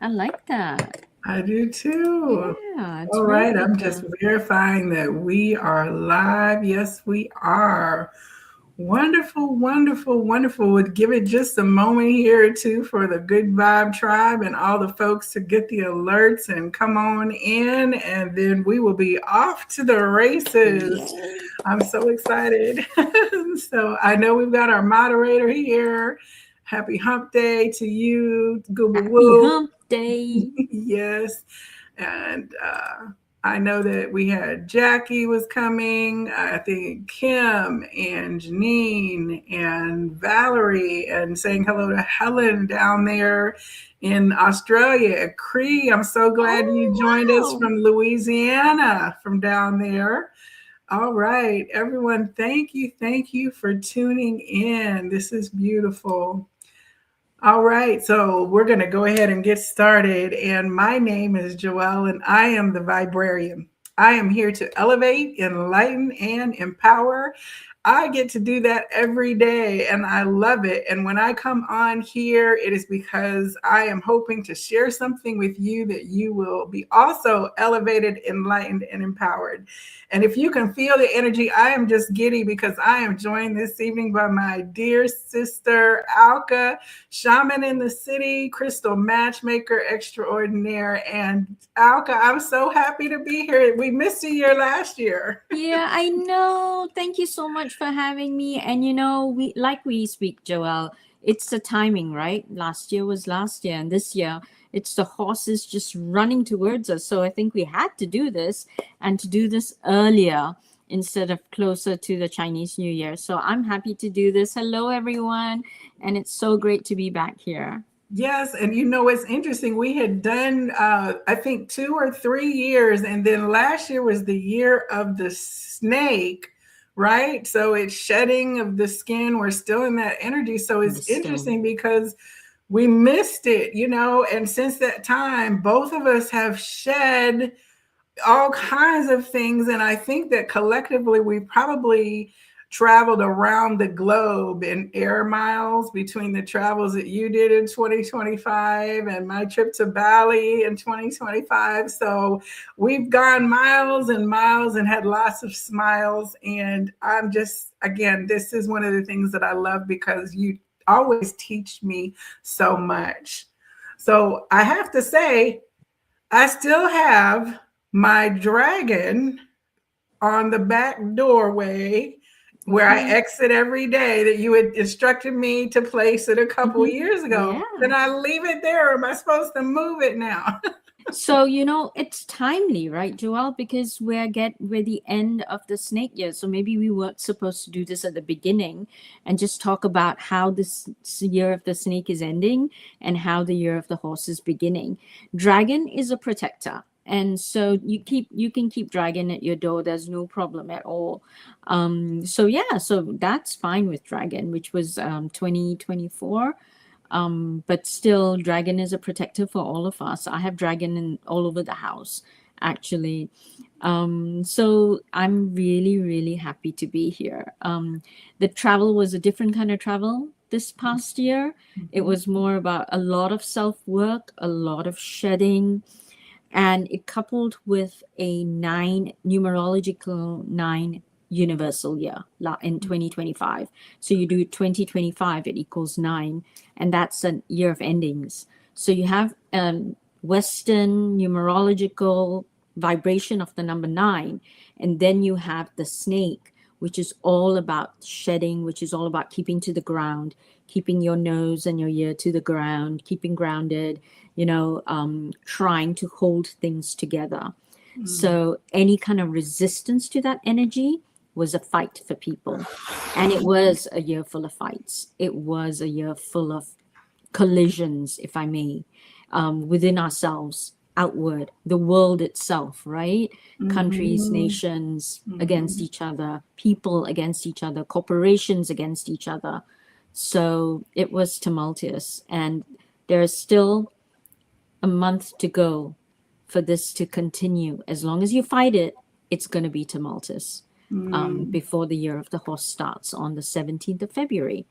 I like that. I do too. Yeah, it's All very right, good I'm just to. verifying that we are live. Yes, we are. Wonderful, wonderful, wonderful. Would give it just a moment here or two for the Good Vibe Tribe and all the folks to get the alerts and come on in, and then we will be off to the races. Yay. I'm so excited. So I know we've got our moderator here. Happy Hump Day to you, Gooba Happy Woo. Hump Day. Yes. And I know that we had Jackie was coming, I think Kim and Janine and Valerie, and saying hello to Helen down there in Australia. Cree, I'm so glad you joined us Oh, from Louisiana, from down there. All right, everyone, thank you for tuning in. This is beautiful. All right, so we're going to go ahead and get started. And my name is Joelle, and I am the Viberarian. I am here to elevate, enlighten, and empower. I get to do that every day, and I love it. And when I come on here, it is because I am hoping to share something with you that you will be also elevated, enlightened, and empowered. And if you can feel the energy, I am just giddy because I am joined this evening by my dear sister, Alka, shaman in the city, crystal matchmaker extraordinaire. And Alka, I'm so happy to be here. We missed a year last year. yeah, I know. Thank you so much for having me. And we speak, Joel. It's the timing, right? Last year was last year, and this year it's the horses just running towards us. So I think we had to do this and to do this earlier instead of closer to the Chinese New Year. So I'm happy to do this. Hello, everyone, and it's so great to be back here. Yes, and you know it's interesting. We had done, I think, 2 or 3 years, and then last year was the year of the snake, right? So it's shedding of the skin. We're still in that energy. So The it's stone. interesting because we missed it, and since that time, both of us have shed all kinds of things. And I think that collectively we probably traveled around the globe in air miles between the travels that you did in 2025 and my trip to Bali in 2025. So we've gone miles and miles and had lots of smiles. And I'm just, again, this is one of the things that I love because you always teach me so much. So I have to say, I still have my dragon on the back doorway where I Okay. exit every day that you had instructed me to place it a couple of Mm-hmm. years ago. Yeah. Then I leave it there, or am I supposed to move it now? So it's timely, right, Joel? Because we're the end of the snake year. So maybe we weren't supposed to do this at the beginning and just talk about how this year of the snake is ending and how the year of the horse is beginning. Dragon is a protector. And so you can keep dragon at your door. There's no problem at all. So yeah, so that's fine with dragon, which was 2024. But still, dragon is a protector for all of us. I have dragon all over the house, actually. So I'm really, really happy to be here. The travel was a different kind of travel this past year. It was more about a lot of self work, a lot of shedding, and it coupled with a nine numerological nine universal year in 2025. So you do 2025, it equals nine, and that's a year of endings. So you have Western numerological vibration of the number nine, and then you have the snake, which is all about shedding, which is all about keeping to the ground, keeping your nose and your ear to the ground, keeping grounded, trying to hold things together. So any kind of resistance to that energy was a fight for people. And it was a year full of fights. It was a year full of collisions, if I may, within ourselves, outward, the world itself, right? Countries, Mhm, nations against mhm. each other, people against each other, corporations against each other. So it was tumultuous. And there's still a month to go for this to continue. As long as you fight it, it's going to be tumultuous Mm. before the year of the horse starts on the 17th of February.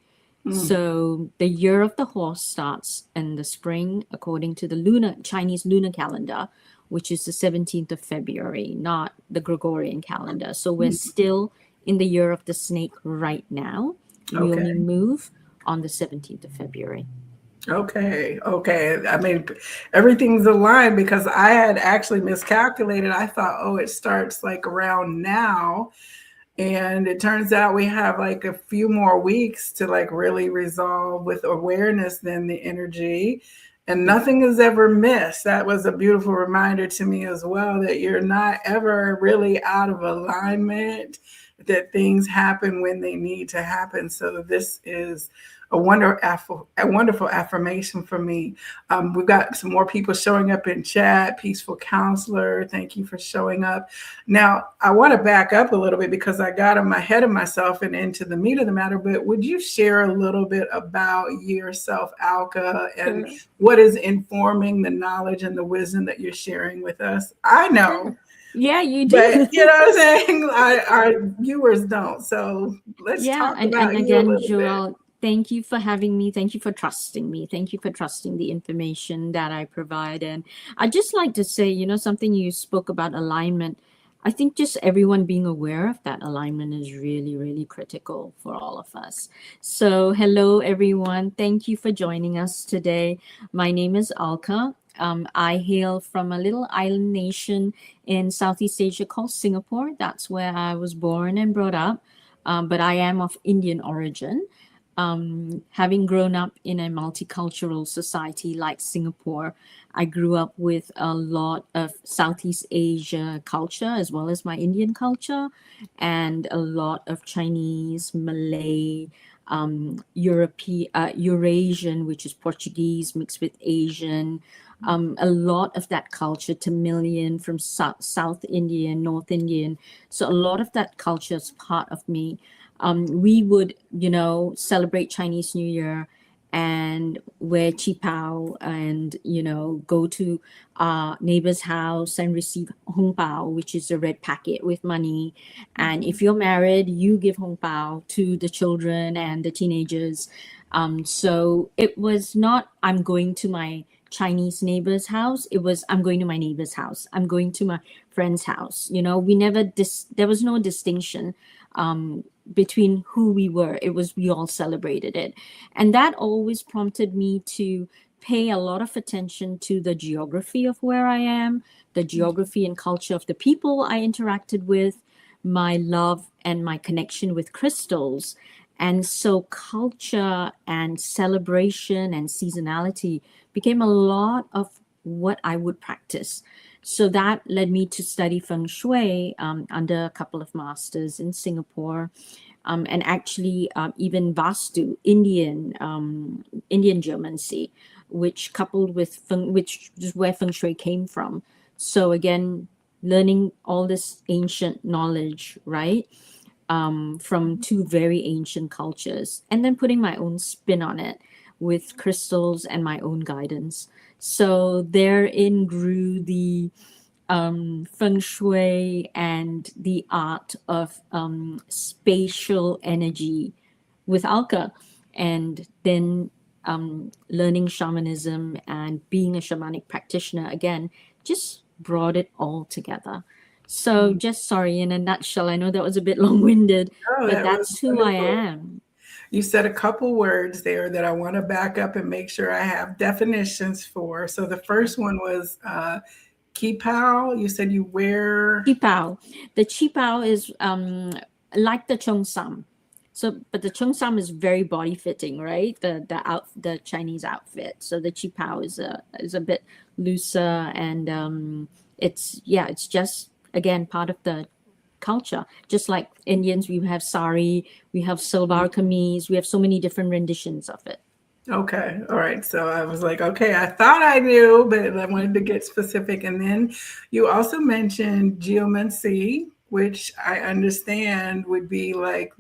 Mm. So the year of the horse starts in the spring according to the lunar Chinese lunar calendar, which is the 17th of February, not the Gregorian calendar. So we're still in the year of the snake right now. We Okay. only move on the 17th of February. Okay. Okay. I mean, everything's aligned because I had actually miscalculated. I thought, oh, it starts like around now. And it turns out we have like a few more weeks to like really resolve with awareness than the energy. And nothing is ever missed. That was a beautiful reminder to me as well that you're not ever really out of alignment, that things happen when they need to happen. So this is a wonderful affirmation for me. We've got some more people showing up in chat. Peaceful counselor, thank you for showing up. Now, I want to back up a little bit because I got ahead of myself and into the meat of the matter, but would you share a little bit about yourself, Alka, and Sure. what is informing the knowledge and the wisdom that you're sharing with us? I know, Sure. Yeah, you but do. you know what I'm saying? Our viewers don't. So let's Yeah, talk and about you a again, little bit. Joel, thank you for having me. Thank you for trusting me. Thank you for trusting the information that I provide. And I'd just like to say, something you spoke about alignment. I think just everyone being aware of that alignment is really, really critical for all of us. So, hello, everyone. Thank you for joining us today. My name is Alka. I hail from a little island nation in Southeast Asia called Singapore. That's where I was born and brought up, but I am of Indian origin. Having grown up in a multicultural society like Singapore, I grew up with a lot of Southeast Asia culture as well as my Indian culture, and a lot of Chinese, Malay, Eurasian, which is Portuguese mixed with Asian, a lot of that culture, Tamilian from South Indian, North Indian. So a lot of that culture is part of me. We would, celebrate Chinese New Year and wear qipao and, go to our neighbor's house and receive hong pao, which is a red packet with money. And if you're married, you give hong pao to the children and the teenagers. So it was not, I'm going to my Chinese neighbor's house. It was, I'm going to my neighbor's house. I'm going to my friend's house. We never, there was no distinction between who we were. It was, we all celebrated it. And that always prompted me to pay a lot of attention to the geography of where I am, the geography and culture of the people I interacted with, my love and my connection with crystals. And so culture and celebration and seasonality became a lot of what I would practice. So that led me to study feng shui under a couple of masters in Singapore, and actually even Vastu, Indian Germancy, which coupled with which is where feng shui came from. So again, learning all this ancient knowledge, right? From two very ancient cultures, and then putting my own spin on it with crystals and my own guidance. So therein grew the feng shui and the art of spatial energy with Alka, and then learning shamanism and being a shamanic practitioner again just brought it all together. So, just sorry, in a nutshell, I know that was a bit long winded, Oh, but that was that's who I wonderful. am. You said a couple words there that I want to back up and make sure I have definitions for. So the first one was Kipao. You said you wear. Qipao. The qipao is like the cheongsam. So, but the cheongsam is very body fitting, right? The Chinese outfit. So the qipao is a bit looser, and it's just again part of the culture. Just like Indians, we have sari, we have salwar kameez, we have so many different renditions of it. Okay. All right. So I was like, okay, I thought I knew, but I wanted to get specific. And then you also mentioned geomancy, which I understand would be like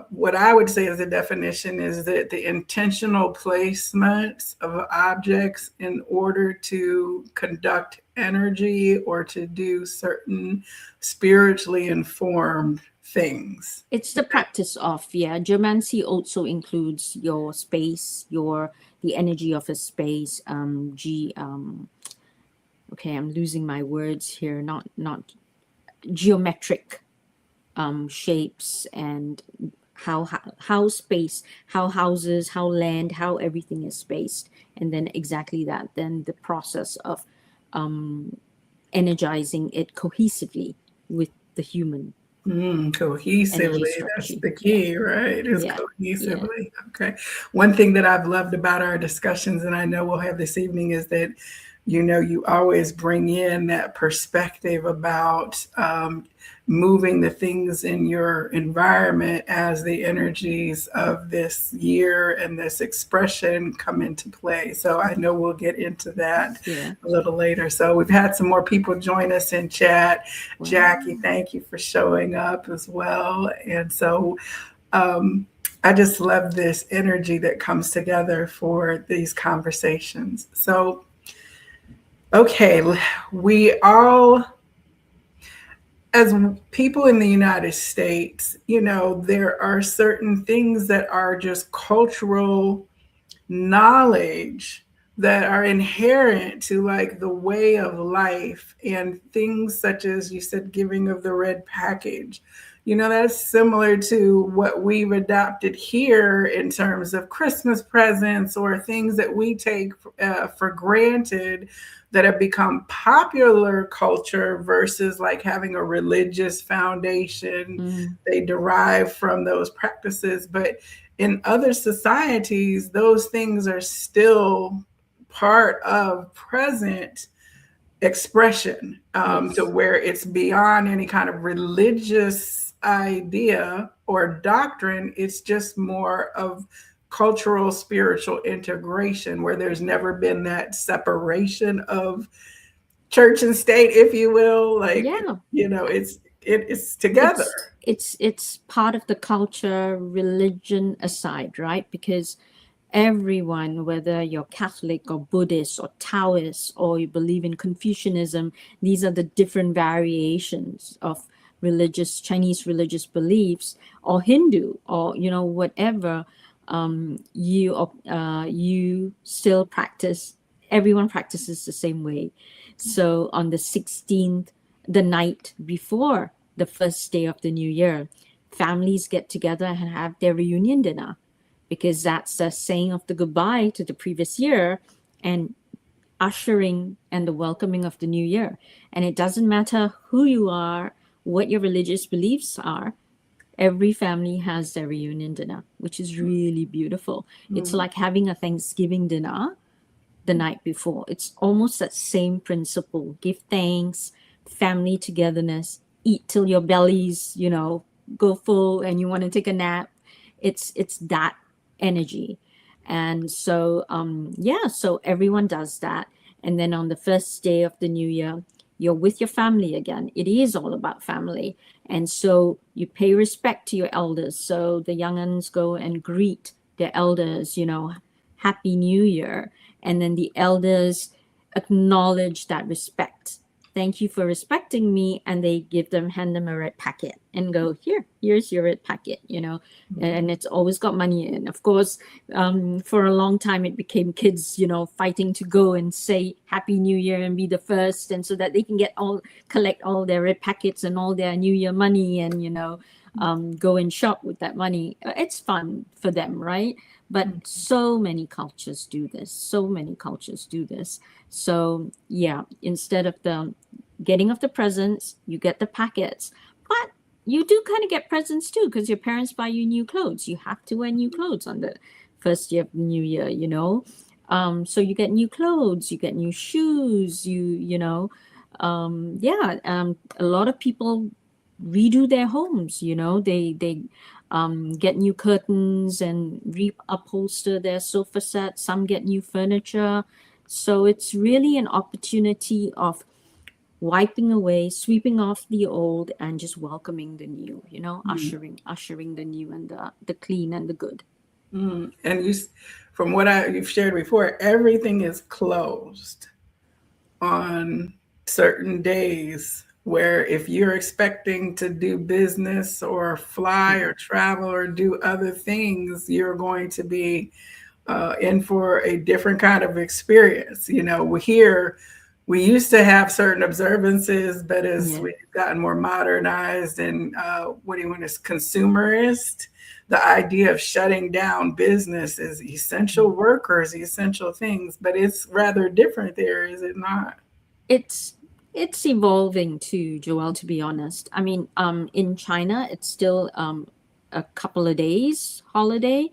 what I would say as a definition is that the intentional placement of objects in order to conduct energy or to do certain spiritually informed things. It's the practice of, yeah. Geomancy also includes your space, your the energy of a space. Okay, I'm losing my words here. Not geometric shapes, and how space, how houses, how land, how everything is spaced, and then exactly that. Then the process of energizing it cohesively with the human energy Cohesively, that's structure. the Yeah, key, right? Is yeah, yeah. cohesively. Okay. One thing that I've loved about our discussions, and I know we'll have this evening, is that you always bring in that perspective about moving the things in your environment as the energies of this year and this expression come into play. So I know we'll get into that Yeah. a little later. So we've had some more people join us in chat. Jackie, Wow. thank you for showing up as well. And so um, I just love this energy that comes together for these conversations. So, okay, we all, as people in the United States, there are certain things that are just cultural knowledge that are inherent to like the way of life, and things such as you said, giving of the red package. That's similar to what we've adopted here in terms of Christmas presents or things that we take for granted that have become popular culture versus like having a religious foundation. Mm, They derive from those practices, but in other societies, those things are still part of present expression, to yes. where it's beyond any kind of religious idea or doctrine. It's just more of cultural, spiritual integration, where there's never been that separation of church and state, if you will. Like, Yeah. it's together. It's part of the culture, religion aside, right? Because everyone, whether you're Catholic or Buddhist or Taoist or you believe in Confucianism, these are the different variations of Chinese religious beliefs, or Hindu, or whatever. You still practice. Everyone practices the same way. So on the 16th, the night before the first day of the new year, families get together and have their reunion dinner, because that's a saying of the goodbye to the previous year and ushering and the welcoming of the new year. And it doesn't matter who you are, what your religious beliefs are, every family has their reunion dinner, which is really beautiful. It's Mm. like having a Thanksgiving dinner the night before. It's almost that same principle. Give thanks, family togetherness, eat till your bellies, go full and you want to take a nap. It's that energy. And so yeah, so everyone does that. And then on the first day of the new year, you're with your family again. It is all about family. And so you pay respect to your elders. So the young'uns go and greet their elders, Happy New Year. And then the elders acknowledge that respect. Thank you for respecting me. And they hand them a red packet and go, here's your red packet, and it's always got money in. Of course, for a long time, it became kids, fighting to go and say Happy New Year and be the first. And so that they can collect all their red packets and all their New Year money, and, go and shop with that money. It's fun for them, right? But so many cultures do this. So many cultures do this. So yeah, instead of the getting of the presents, you get the packets. But you do kind of get presents too, because your parents buy you new clothes. You have to wear new clothes on the first year of the new year, So you get new clothes, you get new shoes, yeah. A lot of people redo their homes. They get new curtains and reupholster their sofa sets. Some get new furniture. So it's really an opportunity of wiping away, sweeping off the old, and just welcoming the new. Ushering the new and the clean and the good. And from what you've shared before, everything is closed on certain days where if you're expecting to do business or fly or travel or do other things, you're going to be in for a different kind of experience. We used to have certain observances, but as Yeah. we've gotten more modernized and what do you want, is consumerist, the idea of shutting down business is essential workers, essential things, but it's rather different there, is it not? It's it's evolving too, Joelle, to be honest. I mean, in China, it's still a couple of days holiday.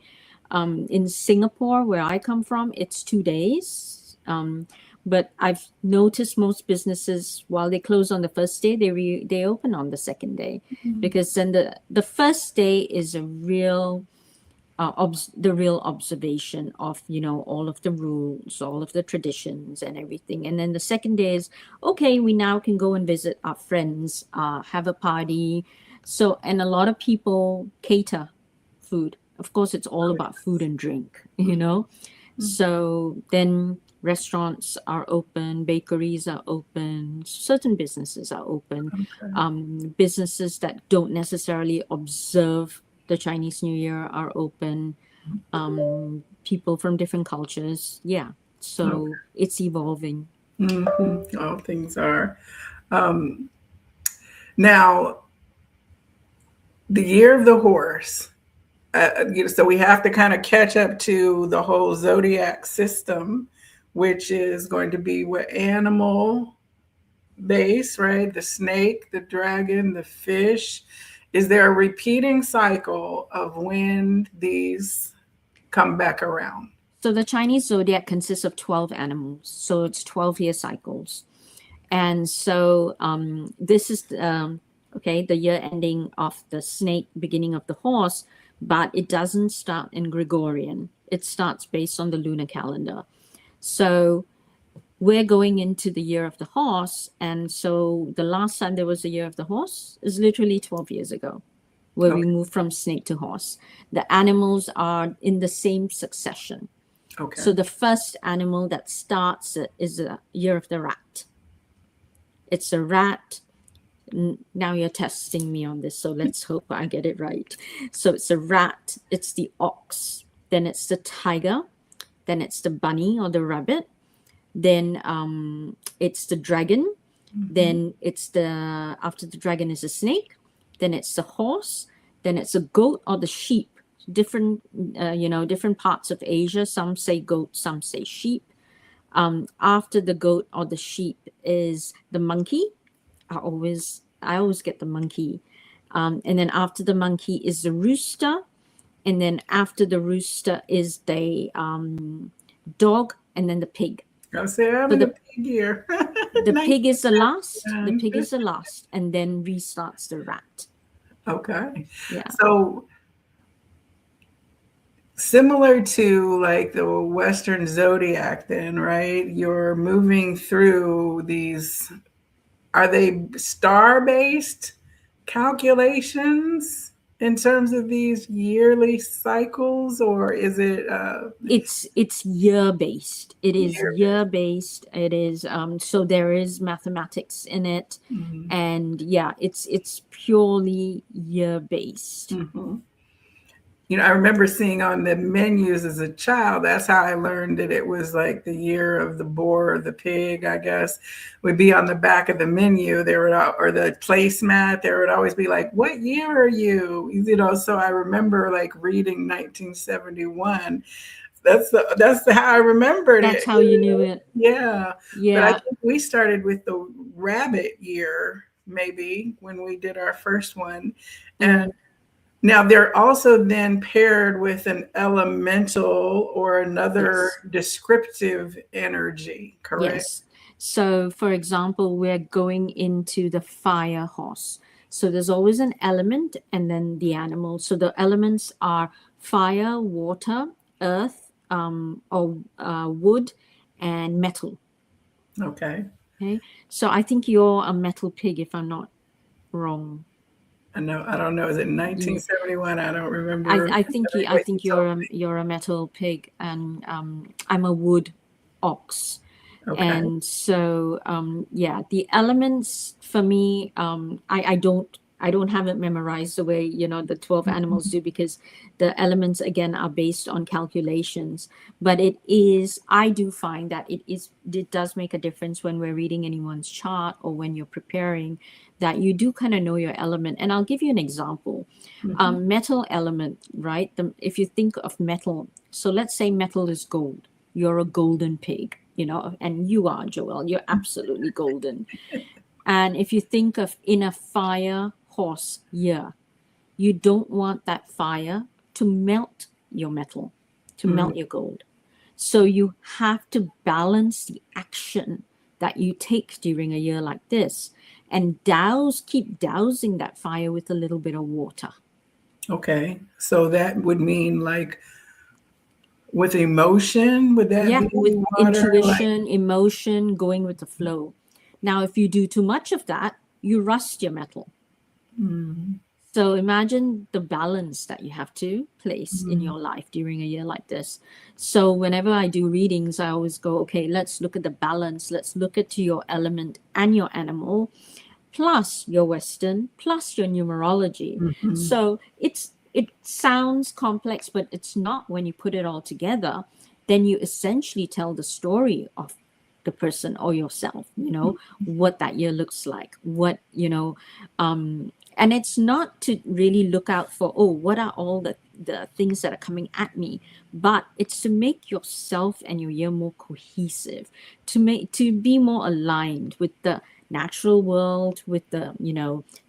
In Singapore, where I come from, it's 2 days. But I've noticed most businesses, while they close on the first day, they open on the second day, because then the first day is a real the real observation of, all of the rules, all of the traditions and everything. And then the second day is, okay, we now can go and visit our friends, have a party. So, and a lot of people cater food. Of course, it's all about food and drink, so then restaurants are open, bakeries are open, certain businesses are open. Okay. Businesses that don't necessarily observe the Chinese New Year are open. People from different cultures, yeah. Okay. So it's evolving. All things are. Um, Now, the year of the horse. So we have to kind of catch up to the whole zodiac system, which is going to be what, animal base, right? The snake, the dragon, the fish. Is there a repeating cycle of when these come back around? So the Chinese zodiac consists of 12 animals. So it's 12-year cycles. And so this is okay, the year ending of the snake, beginning of the horse, but it doesn't start in Gregorian. It starts based on the lunar calendar. So we're going into the year of the horse. And so the last time there was a year of the horse is literally 12 years ago, where we Okay. moved from snake to horse. The animals are in the same succession. Okay. So the first animal that starts is the year of the rat. It's a rat. Now you're testing me on this, so let's hope I get it right. So it's a rat, it's the ox, then it's the tiger, then it's the bunny or the rabbit, then it's the dragon, then it's after the dragon is a snake, then it's the horse, then it's a goat or the sheep. Different, different parts of Asia. Some say goat, some say sheep. After the goat or the sheep is the monkey. I always get the monkey. And then after the monkey is the rooster. And then after the rooster is the dog, and then the pig. I say I'm So in a the pig year. the pig is the last. The 1979. pig is the last, and then restarts the rat. Okay. Yeah. So similar to like the Western zodiac, then, right? You're moving through these, are they star based calculations in terms of these yearly cycles, or is it It's year based. It is year year based. It is so there is mathematics in it, based? and yeah, it's purely year based. Mhm. I remember seeing on the menus as a child, that's how I learned that it was like the year of the boar or the pig, I guess, would be on the back of the menu. There would, or the placemat, there would always be like, what year are you? So I remember like reading 1971. How I remembered That's it. how you knew it. Yeah. But I Yeah. think we started with the rabbit year, maybe, when we did our first one. And now they're also then paired with an elemental or another Yes. descriptive energy, correct? Yes. So, for example, we're going into the fire horse. So there's always an element and then the animal. So the elements are fire, water, earth, or wood, and metal. Okay. Okay. So I think you're a metal pig, if I'm not wrong. I don't know. Is it Yeah. 1971? I don't I, remember I think you I what you think told you're a metal pig, and I'm a wood ox. me. Okay. And so yeah, the elements for me, I don't have it memorized the way the 12 animals do, because the elements again are based on calculations. But I do find that it does make a difference when we're reading anyone's chart, or when you're preparing, that you do kind of know your element. And I'll give you an example. Mhm. Metal element, right? If you think of metal, so let's say metal is gold. You're a golden pig, and you are, Joelle. You're absolutely golden. And if you think of in a fire horse year, you don't want that fire to melt your metal, to Mm. melt your gold. So you have to balance the action that you take during a year like this, and keep dousing that fire with a little bit of water. Okay. So that would mean like with emotion, would that Yeah, be with water? Like, intuition, emotion, going with the flow. Now, if you do too much of that, you rust your metal. mm, So imagine the balance that you have to place in mm, your life during a year like this. So whenever I do readings, I always go, okay, let's look at the balance. Let's look at your element and your animal, plus your Western, plus your numerology. mhm, So it sounds complex, but it's not when you put it all together. Then you essentially tell the story of the person or yourself, what that year looks like, and it's not to really look out for, oh, what are all the things that are coming at me, but it's to make yourself and your year more cohesive, to be more aligned with the natural world, with the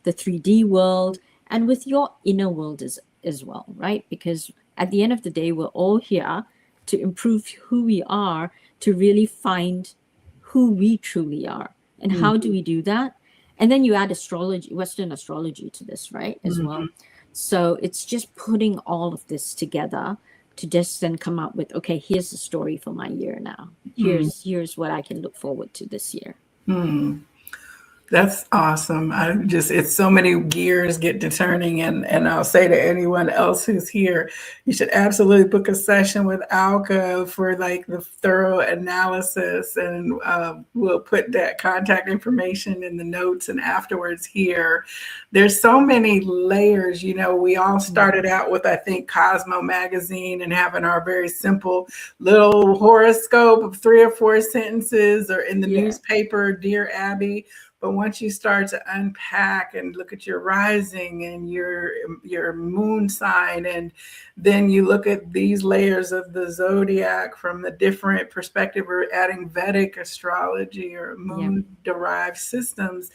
3D world, and with your inner world as well, right? Because at the end of the day, we're all here to improve who we are, to really find who we truly are. And how do mhm, we do that? And then you add astrology, Western astrology to this, right? As well. mhm, So it's just putting all of this together to just then come up with, okay, here's the story for my year now. mhm, Here's what I can look forward to this year. mhm. That's awesome. It's so many gears get to turning. And I'll say to anyone else who's here, you should absolutely book a session with Alka for like the thorough analysis. And we'll put that contact information in the notes and afterwards here. There's so many layers. We all Mm. started out with, I think, Cosmo magazine and having our very simple little horoscope of 3 or 4 sentences, or in the Yeah. newspaper, Dear Abby. But once you start to unpack and look at your rising and your moon sign, and then you look at these layers of the zodiac from the different perspective, or adding Vedic astrology or Yeah. moon derived systems,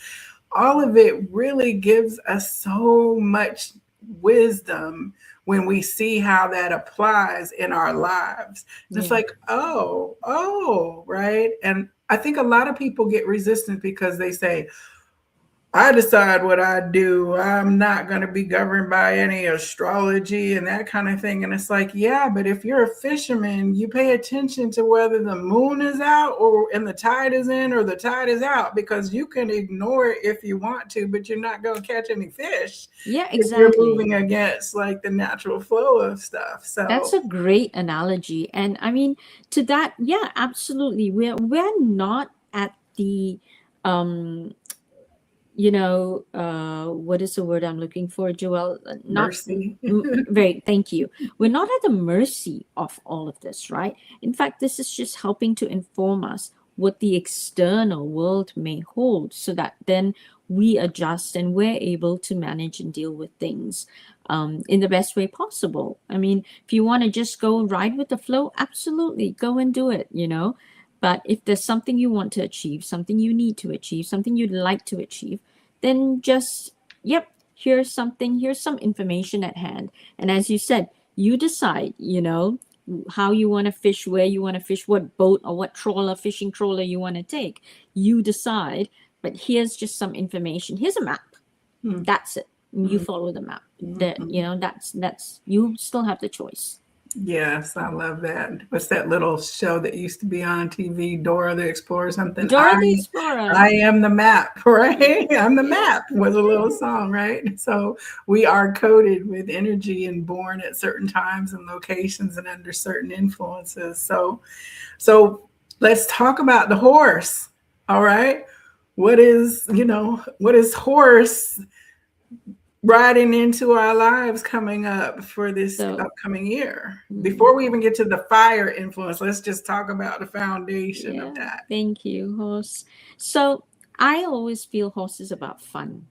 all of it really gives us so much wisdom when we see how that applies in our lives. And it's Yeah. like, oh, right. And I think a lot of people get resistant because they say, I decide what I do. I'm not going to be governed by any astrology and that kind of thing. And it's like, yeah, but if you're a fisherman, you pay attention to whether the moon is out and the tide is in, or the tide is out, because you can ignore it if you want to, but you're not going to catch any fish Yeah, if you're exactly. moving against like the natural flow of stuff. That's So, a great analogy. And I mean, to that, yeah, absolutely. We're not at the um what is the word I'm looking for, Joelle? Not mercy. very, thank you. We're not at the mercy of all of this, right? In fact, this is just helping to inform us what the external world may hold, so that then we adjust and we're able to manage and deal with things in the best way possible. I mean, if you want to just go ride with the flow, absolutely go and do it. But if there's something you want to achieve, something you need to achieve, something you'd like to achieve, then just, yep, here's some information at hand. And as you said, you decide, how you want to fish, where you want to fish, what boat or what fishing trawler you want to take. You decide, but here's just some information. Here's a map. Mhm, That's it. You follow the map. mhm. That's you still have the choice. Yes, I love that. What's that little show that used to be on TV, Dora the Explorer, something? Dora the I Explorer. am the map, right? I'm the map was a little song, right? So we are coded with energy and born at certain times and locations and under certain influences. So let's talk about the horse. All right. What is horse riding into our lives coming up for this So, upcoming year? mm, Before we even get to the fire influence, let's just talk about the foundation of yeah, that. thank you, horse. So, I always feel horse is about fun.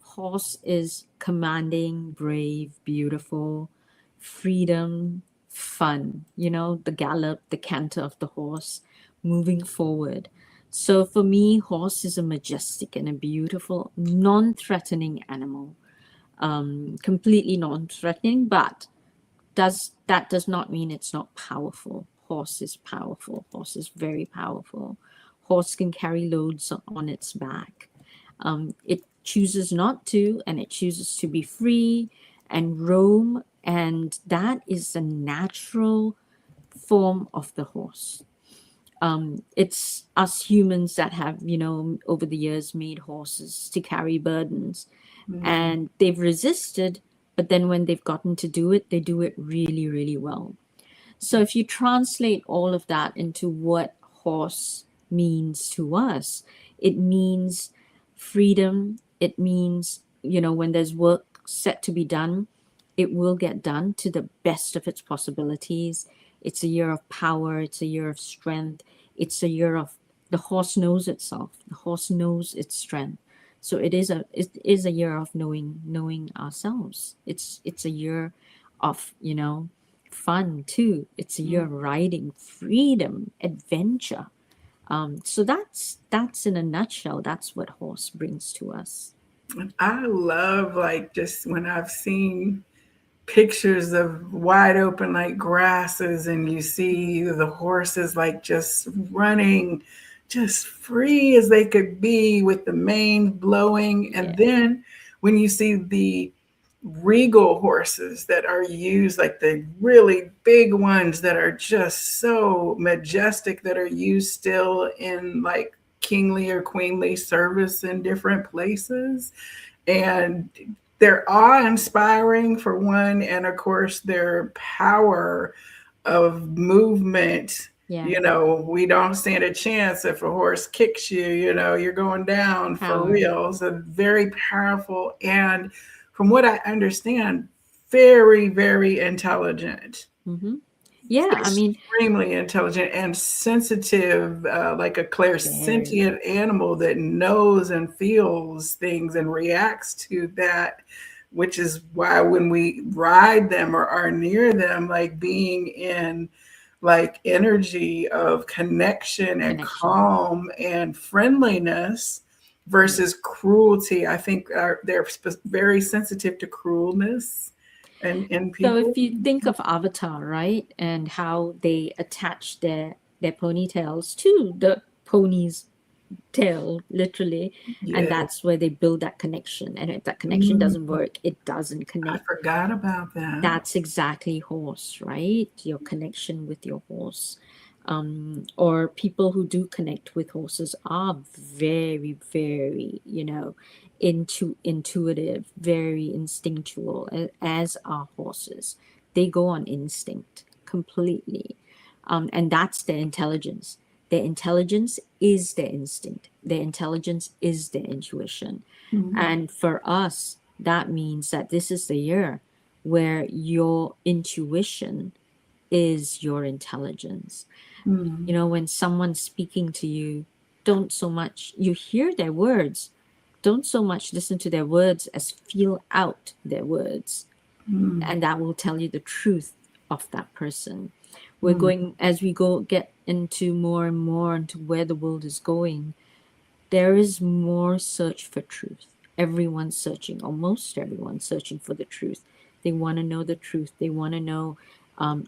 Horse is commanding, brave, beautiful, freedom, fun. The gallop, the canter of the horse, moving forward. So for me, horse is a majestic and a beautiful, non-threatening animal. Completely non-threatening, but does not mean it's not powerful. Horse is powerful. Horse is very powerful. Horse can carry loads on its back. It chooses not to, and it chooses to be free and roam, and that is a natural form of the horse. It's us humans that have, over the years made horses to carry burdens, Mm, and they've resisted, but then when they've gotten to do it, they do it really, really well. So if you translate all of that into what horse means to us, it means freedom. It means, when there's work set to be done, it will get done to the best of its possibilities. It's a year of power. It's a year of strength. It's a year of the horse knows itself. The horse knows its strength. So it is a year of knowing ourselves. It's a year of, fun too. It's a year mm. of riding, freedom, adventure. So that's in a nutshell. That's what horse brings to us. And I love, like, just when I've seen pictures of wide open like grasses, and you see the horses like just running just free as they could be with the mane blowing. And Yeah, then when you see the regal horses that are used, like the really big ones that are just so majestic, that are used still in like kingly or queenly service in different places, and they're awe-inspiring for one, and of course their power of movement. yeah, We don't stand a chance if a horse kicks you. You're going down for power. real. So very powerful, and from what I understand, very, very intelligent. hmm Yeah, I mean, Extremely intelligent and sensitive, like a very. clairsentient animal that knows and feels things and reacts to that, which is why when we ride them or are near them, like being in like energy of connection and Connection. calm and friendliness Yeah. versus cruelty. I think they're very sensitive to cruelness and So people. if you think of Avatar, right, and how they attach their ponytails to the pony's tail, literally, and Yeah. that's where they build that connection. And if that connection Mm, doesn't work, it doesn't I connect. forgot about that. That's exactly horse, right? Your connection with your horse. Or people who do connect with horses are very, very, intuitive, very instinctual, as are horses. They go on instinct completely. And that's their intelligence. Their intelligence is their instinct. Their intelligence is their intuition. Mhm. And for us, that means that this is the year where your intuition is your intelligence. Mm, When someone's speaking to you, don't so much, you hear their words, don't so much listen to their words as feel out their words. mm, And that will tell you the truth of that person. We're mm, going, as we go get into more and more into where the world is going, there is more search for truth. Everyone's searching, almost everyone's searching for the truth. They want to know the truth. They want to know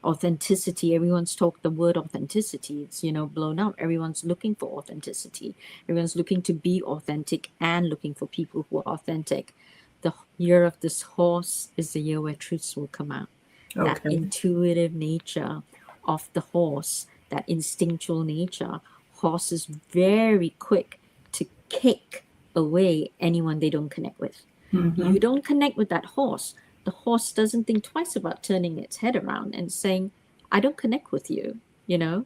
authenticity. Everyone's talked the word authenticity. It's, blown up. Everyone's looking for authenticity. Everyone's looking to be authentic and looking for people who are authentic. The year of this horse is the year where truths will come out. That okay. intuitive nature of the horse, that instinctual nature. Horse is very quick to kick away anyone they don't connect with. You Mhm. don't connect with that horse. The horse doesn't think twice about turning its head around and saying, I don't connect with you, you know,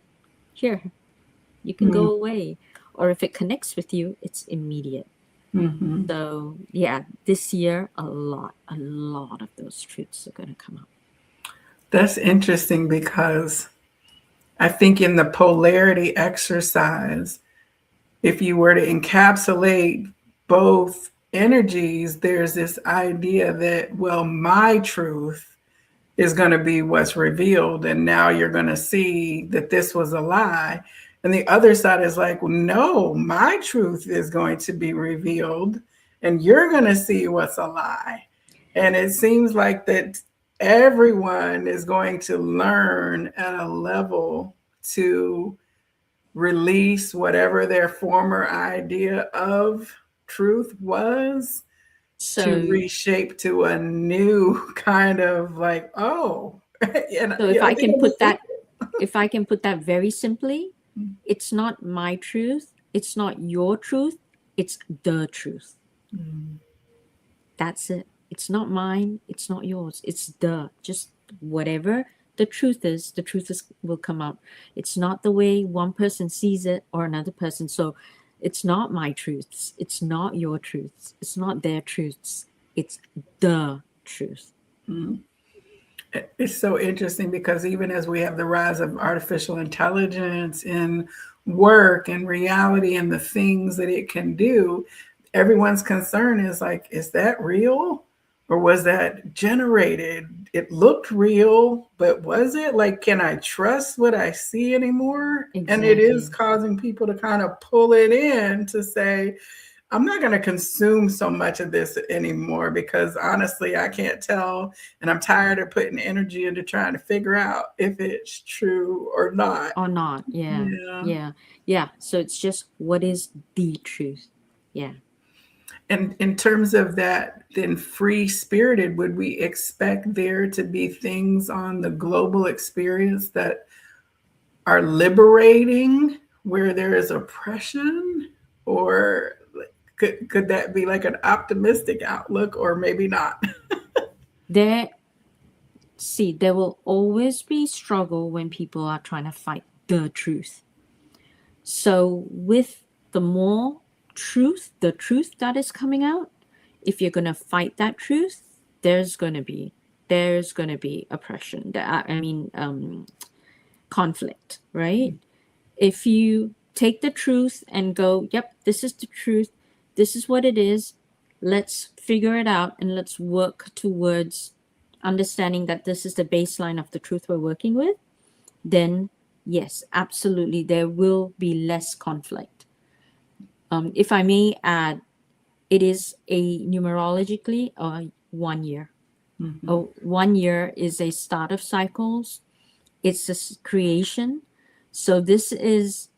here. You can go away. Or if it connects with you, it's immediate. Mm-hmm. So yeah, this year a lot of those truths are going to come up. That's interesting because I think in the polarity exercise, if you were to encapsulate both energies, there's this idea that, well, my truth is going to be what's revealed. And now you're going to see that this was a lie. And the other side is like, well, no, my truth is going to be revealed and you're going to see what's a lie. And it seems like that everyone is going to learn at a level to release whatever their former idea of truth was, to So reshape to a new kind of like, oh, and so yeah, I think I'm if I can put that very simply, it's not my truth, it's not your truth, it's the truth. Mm. That's it. It's not mine, it's not yours. It's just whatever the truth is, will come out. It's not the way one person sees it or another person. So it's not my truths, it's not your truths, it's not their truths. It's the truth. Mm. It's so interesting because even as we have the rise of artificial intelligence in work and reality and the things that it can do, everyone's concern is like, is that real? Or was that generated? It looked real, but was it? Like, can I trust what I see anymore? And it is Exactly. causing people to kind of pull it in to say, I'm not going to consume so much of this anymore because honestly, I can't tell. And I'm tired of putting energy into trying to figure out if it's true or not. Or not. Yeah. Yeah. Yeah. Yeah. So it's just what is the truth. Yeah. And in terms of that, then free spirited, would we expect there to be things on the global experience that are liberating where there is oppression? Or could that be like an optimistic outlook, or maybe not? There there will always be struggle when people are trying to fight the truth. So with the more the truth that is coming out, if you're going to fight that truth, there's going to be oppression. I mean, conflict, right? If you take the truth and go, yep, this is the truth, this is what it is, let's figure it out and let's work towards understanding that this is the baseline of the truth we're working with, then yes, absolutely, there will be less conflict. If I may add, it is a numerologically 1 year. Mm-hmm. 1 year is a start of cycles. It's a creation. So this is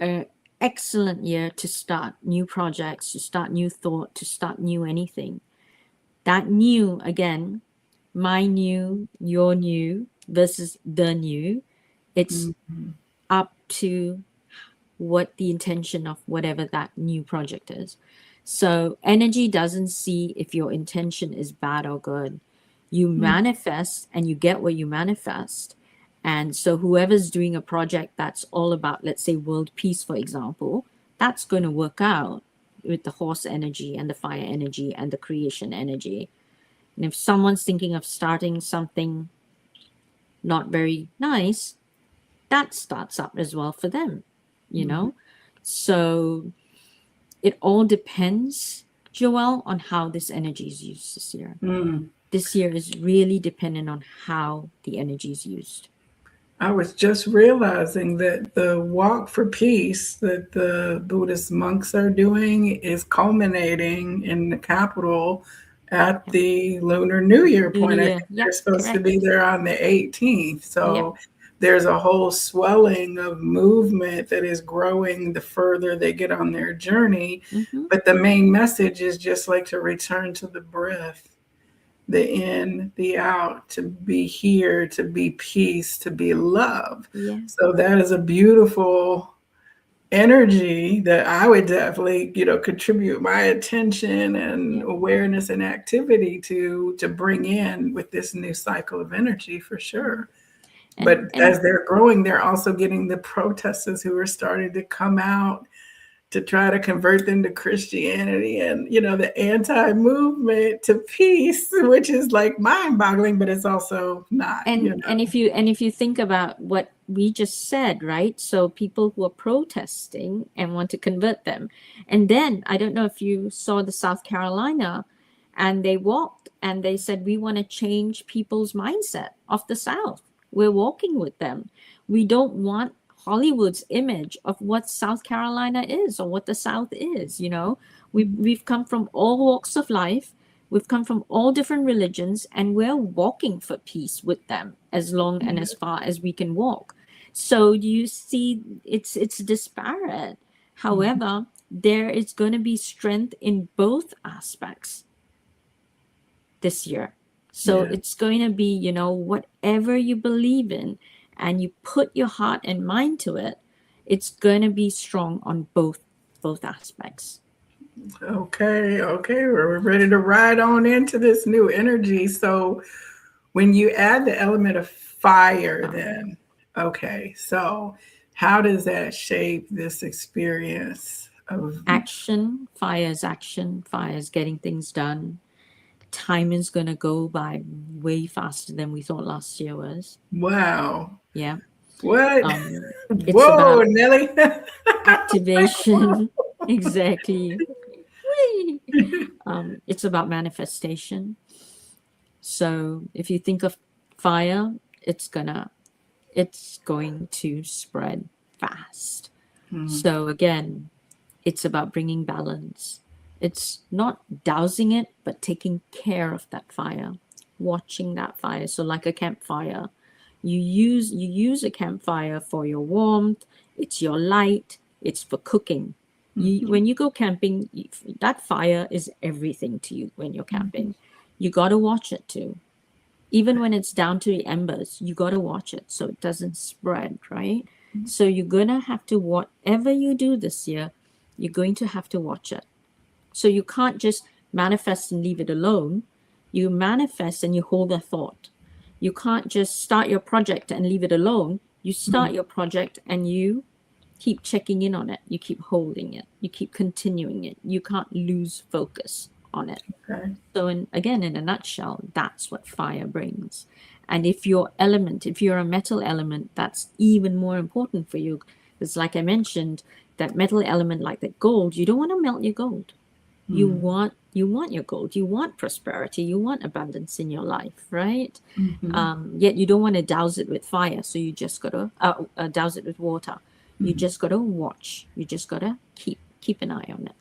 an excellent year to start new projects, to start new thought, to start new anything. That new, again, my new, your new versus the new, it's Mm-hmm. up to what the intention of whatever that new project is. So energy doesn't see if your intention is bad or good. You manifest and you get what you manifest. And so whoever's doing a project that's all about, let's say, world peace, for example, that's going to work out with the horse energy and the fire energy and the creation energy. And if someone's thinking of starting something not very nice, that starts up as well for them, you know? So it all depends, Joelle, on how this energy is used this year. Mm. This year is really dependent on how the energy is used. I was just realizing that the walk for peace that the Buddhist monks are doing is culminating in the capital at Yep. the Lunar New Year Lunar point. I year. think they're Yep, supposed to correct. be there on the 18th. Yep. So there's a whole swelling of movement that is growing the further they get on their journey. Mm-hmm. But the main message is just like to return to the breath, the in, the out, to be here, to be peace, to be love. Yeah. So that is a beautiful energy that I would definitely, contribute my attention and Yeah. awareness and activity to bring in with this new cycle of energy for sure. But And as they're growing, they're also getting the protesters who are starting to come out to try to convert them to Christianity, and the anti-movement to peace, which is like mind-boggling, but it's also not. and if you think about what we just said, right? So people who are protesting and want to convert them, and then I don't know if you saw the South Carolina, and they walked and they said we want to change people's mindset of the South. We're walking with them. We don't want Hollywood's image of what South Carolina is or what the South is. We've come from all walks of life. We've come from all different religions, and we're walking for peace with them as long and as far as we can walk. So you see, it's disparate. However, there is going to be strength in both aspects this year. So Yeah. it's going to be, whatever you believe in and you put your heart and mind to it, it's going to be strong on both aspects. Okay, we're ready to ride on into this new energy. So when you add the element of fire, then, okay, so how does that shape this experience of? Action, fire is action, fire is getting things done. Time is going to go by way faster than we thought last year was. Wow. Yeah. What? It's Whoa, about Nelly. activation. Exactly. It's about manifestation. So if you think of fire, it's going to spread fast. So again, it's about bringing balance. It's not dousing it, but taking care of that fire, watching that fire. So like a campfire, you use a campfire for your warmth. It's your light. It's for cooking. When you go camping, that fire is everything to you when you're camping. You got to watch it too. Even when it's down to the embers, you got to watch it so it doesn't spread, right? So you're going to have to, whatever you do this year, you're going to have to watch it. So you can't just manifest and leave it alone. You manifest and you hold a thought. You can't just start your project and leave it alone. You start your project and you keep checking in on it. You keep holding it. You keep continuing it. You can't lose focus on it. Okay. So again, in a nutshell, that's what fire brings. And if you're a metal element, that's even more important for you. Because like I mentioned, that metal element, like that gold, you don't want to melt your gold. You want your gold. You want prosperity. You want abundance in your life, right? Yet you don't want to douse it with fire. So you just got to douse it with water. You just got to watch. You just got to keep an eye on it.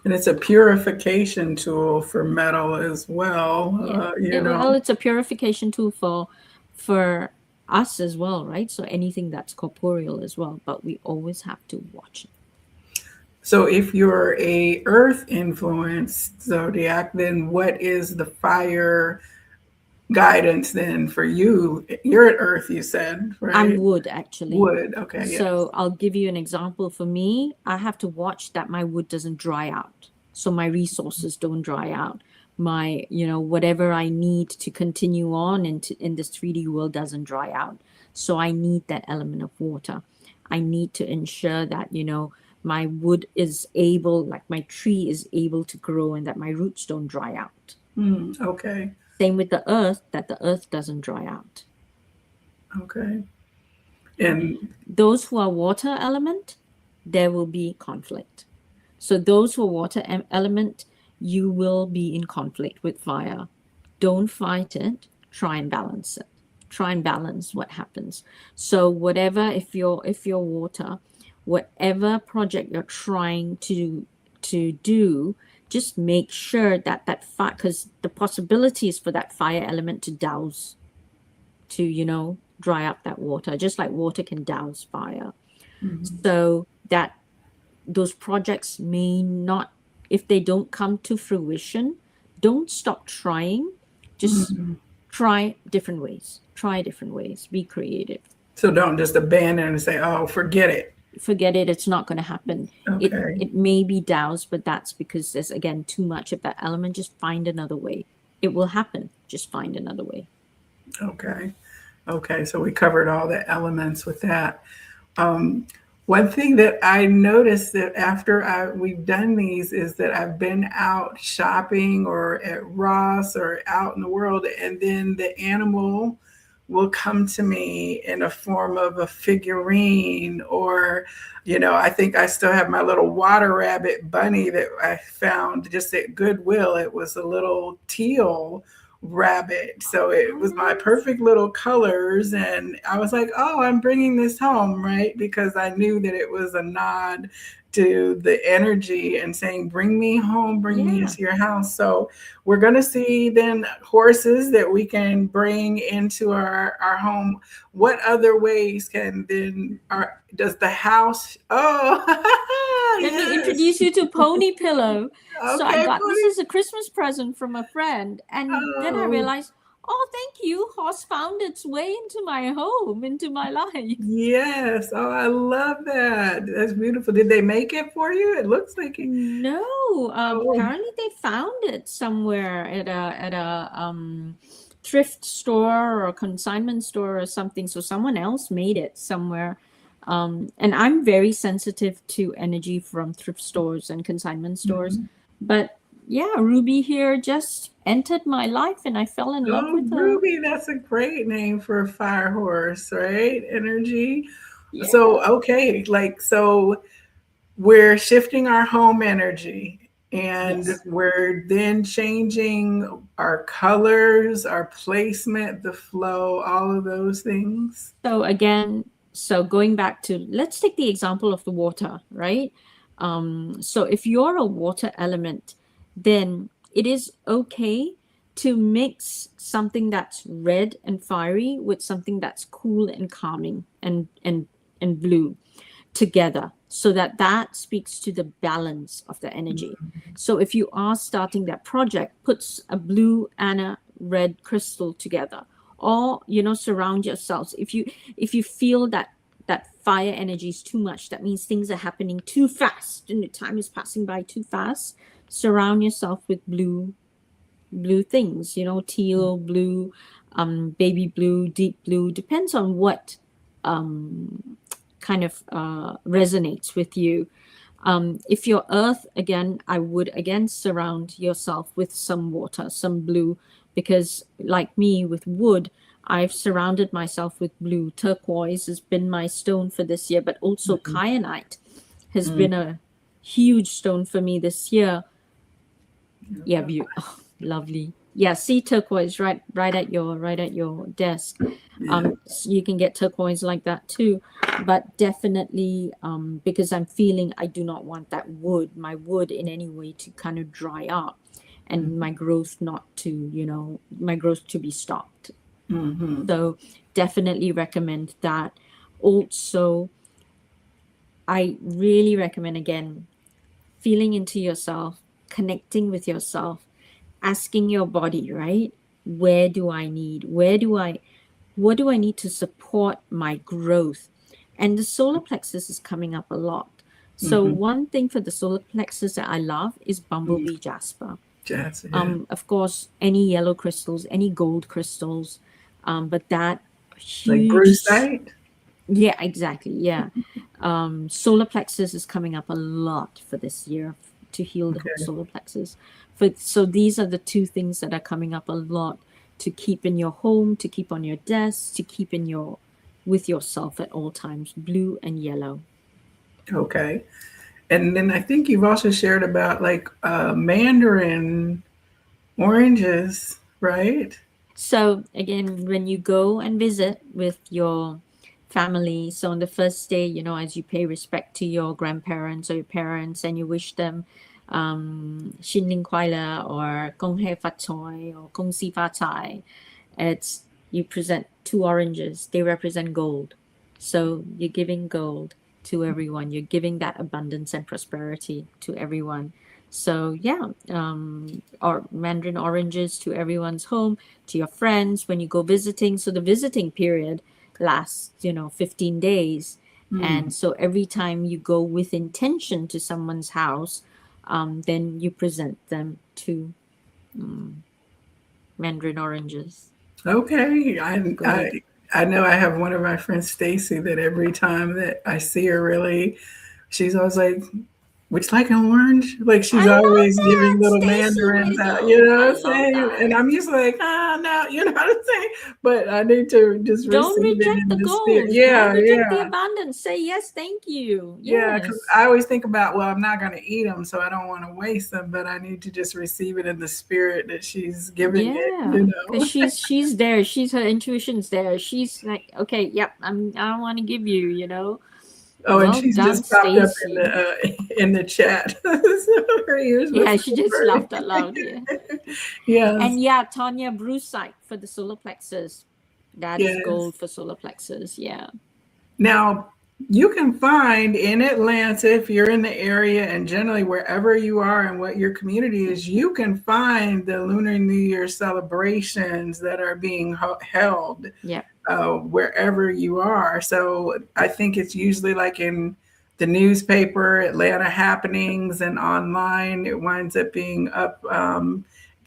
And it's a purification tool for metal as well. Yeah. Well, it's a purification tool for us as well, right? So anything that's corporeal as well, but we always have to watch it. So if you're a earth influenced zodiac, then what is the fire guidance then for you? You're at earth, you said, right? I'm wood, actually. Wood, okay. So I'll give you an example. For me, I have to watch that my wood doesn't dry out. So my resources don't dry out. My, whatever I need to continue on in this 3D world doesn't dry out. So I need that element of water. I need to ensure that, my wood is able, like my tree is able to grow and that my roots don't dry out. Okay. Same with the earth, that the earth doesn't dry out. Okay. And those who are water element, there will be conflict. So those who are water element, you will be in conflict with fire. Don't fight it. Try and balance it. Try and balance what happens. So whatever, if you're water, whatever project you're trying to do, just make sure that fire, because the possibilities for that fire element to douse, to dry up that water, just like water can douse fire. So that those projects may not, if they don't come to fruition, don't stop trying. Just try different ways. Be creative. So don't just abandon and say, oh, forget it. It's not going to happen. Okay. It may be doused, but that's because there's, again, too much of that element. Just find another way. It will happen. Just find another way. Okay. Okay, so we covered all the elements with that. Um, One thing that I noticed that after we've done these is that I've been out shopping or at Ross or out in the world, and then the animal will come to me in a form of a figurine, or, I think I still have my little water rabbit bunny that I found just at Goodwill. It was a little teal rabbit. So it Oh, was my nice. perfect little colors. And I was like, oh, I'm bringing this home, right? Because I knew that it was a nod to the energy and saying, bring me home, bring me Yeah. into your house. So we're going to see then horses that we can bring into our home. What other ways can then, does the house, oh, Let me yes. introduce you to Pony Pillow. So I Okay, got this buddy. as a Christmas present from a friend, and then I Oh, realized, oh, thank you. Horse found its way into my home, into my life. yes. Oh, I love that. That's beautiful. Did they make it for you? It looks like it. No, Oh, apparently they found it somewhere at a thrift store or consignment store or something. So someone else made it somewhere. And I'm very sensitive to energy from thrift stores and consignment stores. mhm. But yeah, Ruby here just entered my life and I fell in love Oh, with her. Ruby, that's a great name for a fire horse, right? Energy. So, Yeah. okay, so we're shifting our home energy and Yes. we're then changing our colors, our placement, the flow, all of those things. So again, so going back to, let's take the example of the water, right? So if you're a water element, then it is okay to mix something that's red and fiery with something that's cool and calming and blue together, so that that speaks to the balance of the energy. So if you are starting that project, put a blue and a red crystal together, or surround yourselves. If you feel that fire energy is too much, that means things are happening too fast and the time is passing by too fast, surround yourself with blue things, teal, blue, baby blue, deep blue, depends on what kind of resonates with you. If you're earth, again, I would again surround yourself with some water, some blue, because like me with wood, I've surrounded myself with blue. Turquoise has been my stone for this year, but also Mhm. kyanite has Mm. been a huge stone for me this year. Yeah, Yeah. oh, lovely. Yeah, see turquoise right at your desk. Yeah. So you can get turquoise like that too, but definitely because I'm feeling I do not want my wood in any way to kind of dry up, and my growth not to, my growth to be stopped. Mm-hmm. So definitely recommend that. Also, I really recommend again feeling into yourself, connecting with yourself, asking your body, right? What do I need to support my growth? And the solar plexus is coming up a lot. So Mm-hmm. one thing for the solar plexus that I love is bumblebee jasper. That's it. Of course, any yellow crystals, any gold crystals, but that Like huge, Bruceite. yeah, exactly, yeah. Solar plexus is coming up a lot for this year to heal the Okay. solar plexus. So these are the two things that are coming up a lot to keep in your home, to keep on your desk, to keep in your with yourself at all times. Blue and yellow. Okay. And then I think you've also shared about like mandarin oranges, right? So again, when you go and visit with your family, so on the first day, as you pay respect to your grandparents or your parents and you wish them 新年快乐 or 恭喜发财 or 恭喜发财, it's you present two oranges. They represent gold. So you're giving gold to everyone. You're giving that abundance and prosperity to everyone. So yeah, or mandarin oranges to everyone's home, to your friends when you go visiting. So the visiting period lasts, 15 days. Mm. And so every time you go with intention to someone's house, then you present them to mandarin oranges. Okay. Gold. I know I have one of my friends, Stacy, that every time that I see her, really, she's always like, would you like an orange? Like I she's love always giving that, little Stacy. Way to mandarins out, you go! know I what I'm love saying? that. And I'm usually like, no, you know what I'm saying? But I need to just Don't receive it reject in the the spirit. goals. Don't Yeah, reject the yeah. abundance. Say yes, thank you. Yeah, because Yes. I always think about, well, I'm not going to eat them, so I don't want to waste them, but I need to just receive it in the spirit that she's giving it, Yeah, you because know? she's there. She's her intuition's there. She's like, okay, yep, I don't want to give you, you know. Oh, and Well she's done, just popped up Stacy. in the chat. So her ears Yeah, must she be just burning. laughed out loud. Yeah. Yes, And yeah, Tanya Brucite for the solar plexus. That is yes. gold for solar plexus. Yeah. Now, you can find in Atlanta, if you're in the area, and generally wherever you are and what your community is, you can find the Lunar New Year celebrations that are being held Yep. wherever you are. So I think it's usually like in the newspaper, Atlanta happenings, and online. It winds up being up. I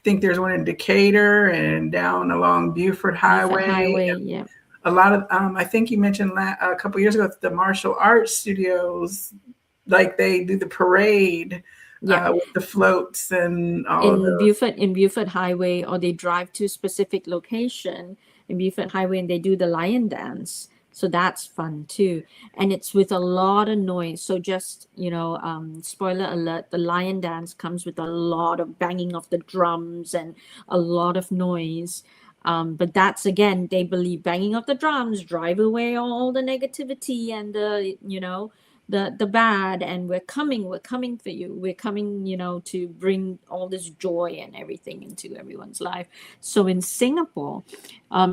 think there's one in Decatur and down along Buford Buford Highway. Highway. Yep. A lot of, I think you mentioned a couple years ago, the martial arts studios, like they do the parade Yep. with the floats and all of those. In Buford Highway, or they drive to a specific location in Buford Highway and they do the lion dance. So that's fun too. And it's with a lot of noise. So just, spoiler alert, the lion dance comes with a lot of banging of the drums and a lot of noise. But that's again, they believe banging of the drums drive away all the negativity and the bad, and we're coming for you, we're coming, to bring all this joy and everything into everyone's life. So in Singapore,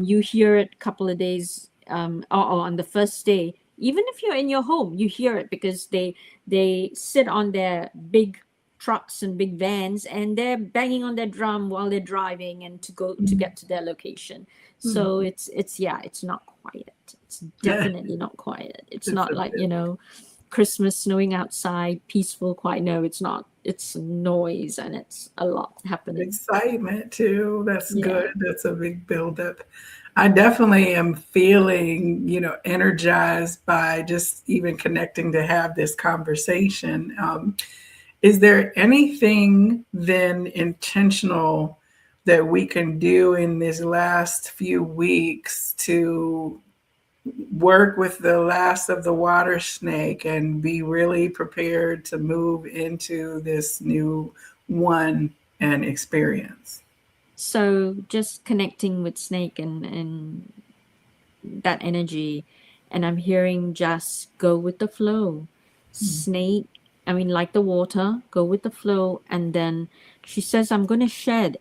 you hear it a couple of days, or on the first day, even if you're in your home, you hear it because they sit on their big trucks and big vans and they're banging on their drum while they're driving and to go to get to their location. So Mhm. it's yeah, it's not quiet. It's Yeah, definitely not quiet. It's it's not a like, bit Christmas snowing outside, peaceful, quiet. No, it's not. It's noise and it's a lot happening. excitement too. That's Yeah. good. That's a big buildup. I definitely am feeling, energized by just even connecting to have this conversation. Is there anything then intentional that we can do in these last few weeks to work with the last of the water snake and be really prepared to move into this new one and experience? So just connecting with Snake and that energy, and I'm hearing just go with the flow. Snake, I mean, like the water, go with the flow. And then she says, I'm going to shed.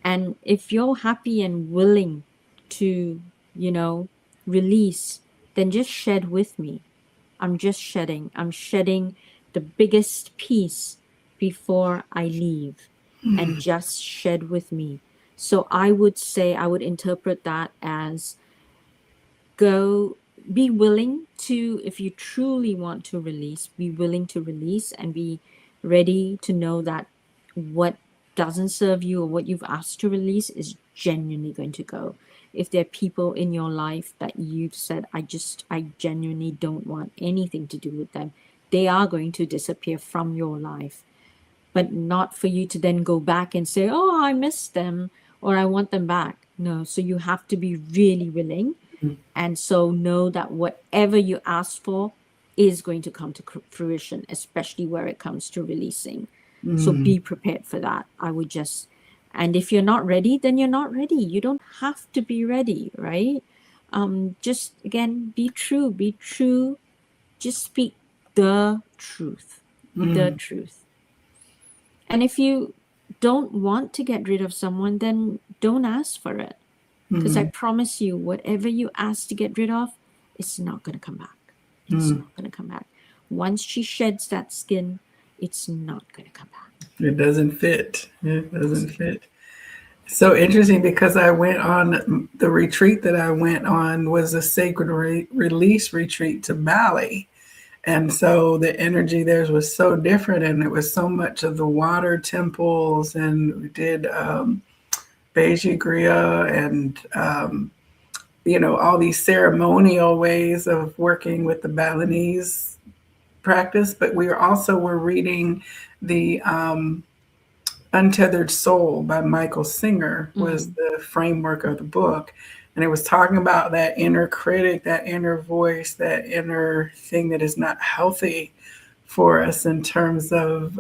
And if you're happy and willing to, you know, release, then just shed with me. I'm just shedding. I'm shedding the biggest piece before I leave, and just shed with me. So I would say, I would interpret that as go, be willing to, if you truly want to release, be willing to release and be ready to know that what doesn't serve you or what you've asked to release is genuinely going to go. If there are people in your life that you've said, I genuinely don't want anything to do with them, they are going to disappear from your life. But not for you to then go back and say, oh, I miss them or I want them back. No, so you have to be really willing, and so know that whatever you ask for is going to come to fruition, especially where it comes to releasing. So Mm, be prepared for that. I would just, and if you're not ready, then you're not ready. You don't have to be ready, right? Just again, be true, be true. Just speak the truth, the mm, truth. And if you don't want to get rid of someone, then don't ask for it. Because I mm, promise you, whatever you ask to get rid of, it's not going to come back. It's mm. not going to come back. Once she sheds that skin, it's not going to come back. It doesn't fit. It It doesn't doesn't fit. fit. So interesting because I went on the retreat that I went on was a sacred release retreat to Bali. And so the energy there was so different, and it was so much of the water temples, and we did Beijing Gria and all these ceremonial ways of working with the Balinese practice, but we're reading the Untethered Soul by Michael Singer was the framework of the book. And it was talking about that inner critic, that inner voice, that inner thing that is not healthy for us in terms of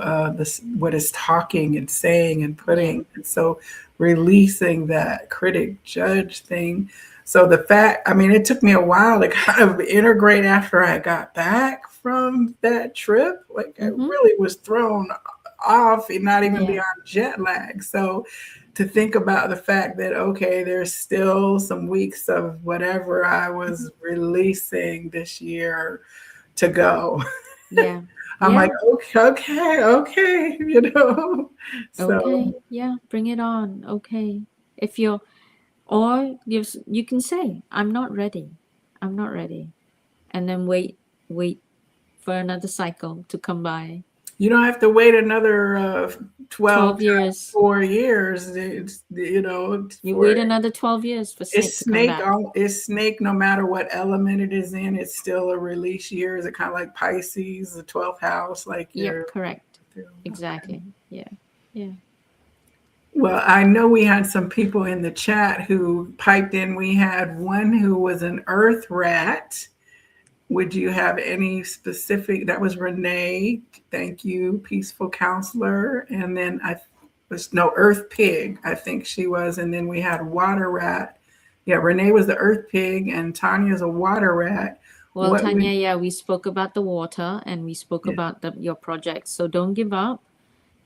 what is talking and saying and putting. And so releasing that critic judge thing. So it took me a while to kind of integrate after I got back from that trip. Like I really was thrown off and not even beyond jet lag. So to think about the fact that, okay, there's still some weeks of whatever I was releasing this year to go. Yeah. I'm like, okay, So Okay, yeah, bring it on. Okay. If you're, or you can say, I'm not ready. I'm not ready. And then wait for another cycle to come by. you don't have to wait another 12 12 years. 4 years. You wait another 12 years for snake to come back. It's snake no matter what element it is in, it's still a release year. Is it kind of like Pisces, the 12th house? Like correct. Exactly. Yeah. Well, I know we had some people in the chat who piped in. We had one who was an earth rat. Would you have any specific? That was Renee. Thank you, peaceful counselor. And then earth pig, I think she was. And then we had water rat. Yeah, Renee was the earth pig and Tanya's a water rat. Well, Tanya, we spoke about the water and we spoke about your project. So don't give up,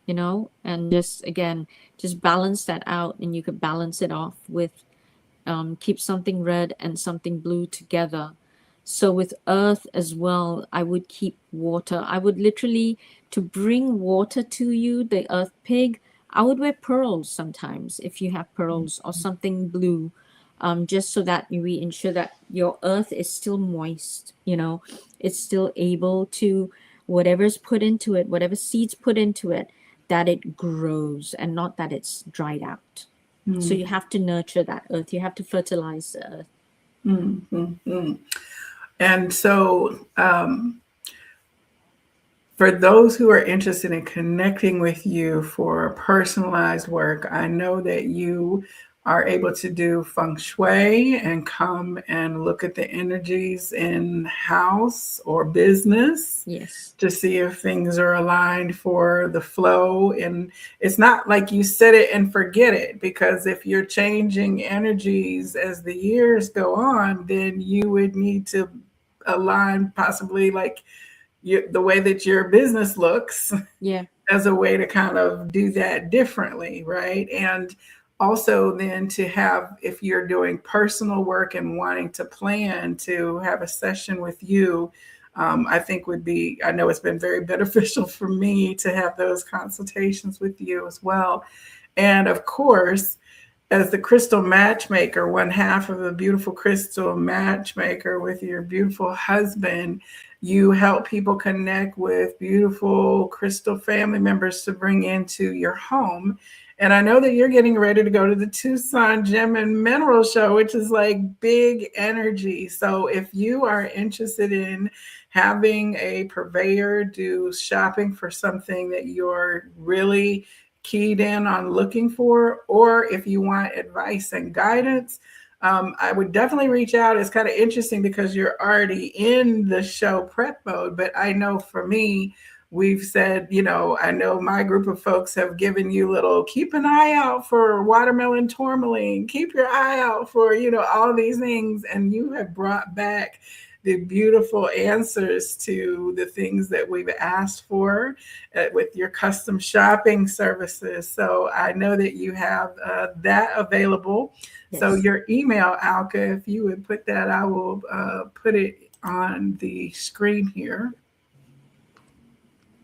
and just balance that out, and you could balance it off with keep something red and something blue together. So with earth as well, I would keep water. I would literally, to bring water to you, the earth pig, I would wear pearls sometimes if you have pearls or something blue, just so that we ensure that your earth is still moist, it's still able to, whatever's put into it, whatever seeds put into it, that it grows and not that it's dried out. So you have to nurture that earth. You have to fertilize the earth. And so for those who are interested in connecting with you for personalized work, I know that you are able to do feng shui and come and look at the energies in house or business. Yes. To see if things are aligned for the flow. And it's not like you set it and forget it, because if you're changing energies as the years go on, then you would need to align possibly like the way that your business looks as a way to kind of do that differently, right? And also then to have, if you're doing personal work and wanting to plan to have a session with you, I think I know it's been very beneficial for me to have those consultations with you as well. And of course, as the crystal matchmaker, one half of the beautiful crystal matchmaker with your beautiful husband, you help people connect with beautiful crystal family members to bring into your home. And I know that you're getting ready to go to the Tucson Gem and Mineral Show, which is like big energy. So if you are interested in having a purveyor do shopping for something that you're really keyed in on looking for, or if you want advice and guidance, I would definitely reach out. It's kind of interesting because you're already in the show prep mode, but I know for me, we've said, I know my group of folks have given you keep an eye out for watermelon tourmaline, keep your eye out for, all these things. And you have brought back the beautiful answers to the things that we've asked for with your custom shopping services. So I know that you have that available. Yes. So your email, Alka, if you would put that, I will put it on the screen here.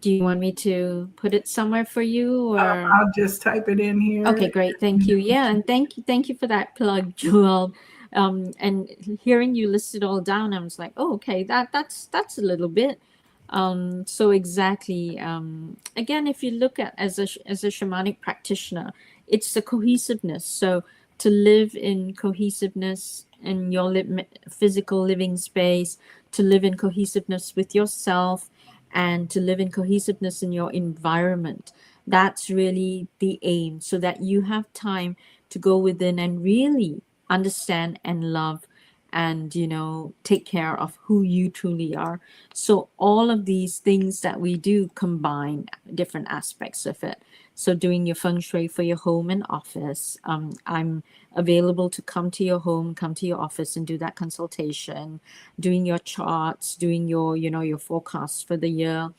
Do you want me to put it somewhere for you, or I'll just type it in here? Okay, great. Thank you. Yeah, and thank you for that plug, Joelle. And hearing you list it all down, I was like, oh, okay, that's a little bit. So exactly. Again, if you look at as a shamanic practitioner, it's the cohesiveness. So to live in cohesiveness in your physical living space, to live in cohesiveness with yourself, and to live in cohesiveness in your environment. That's really the aim, so that you have time to go within and really understand and love and, take care of who you truly are. So all of these things that we do combine different aspects of it. So doing your feng shui for your home and office, I'm available to come to your home, come to your office and do that consultation, doing your charts, doing your, your forecasts for the year,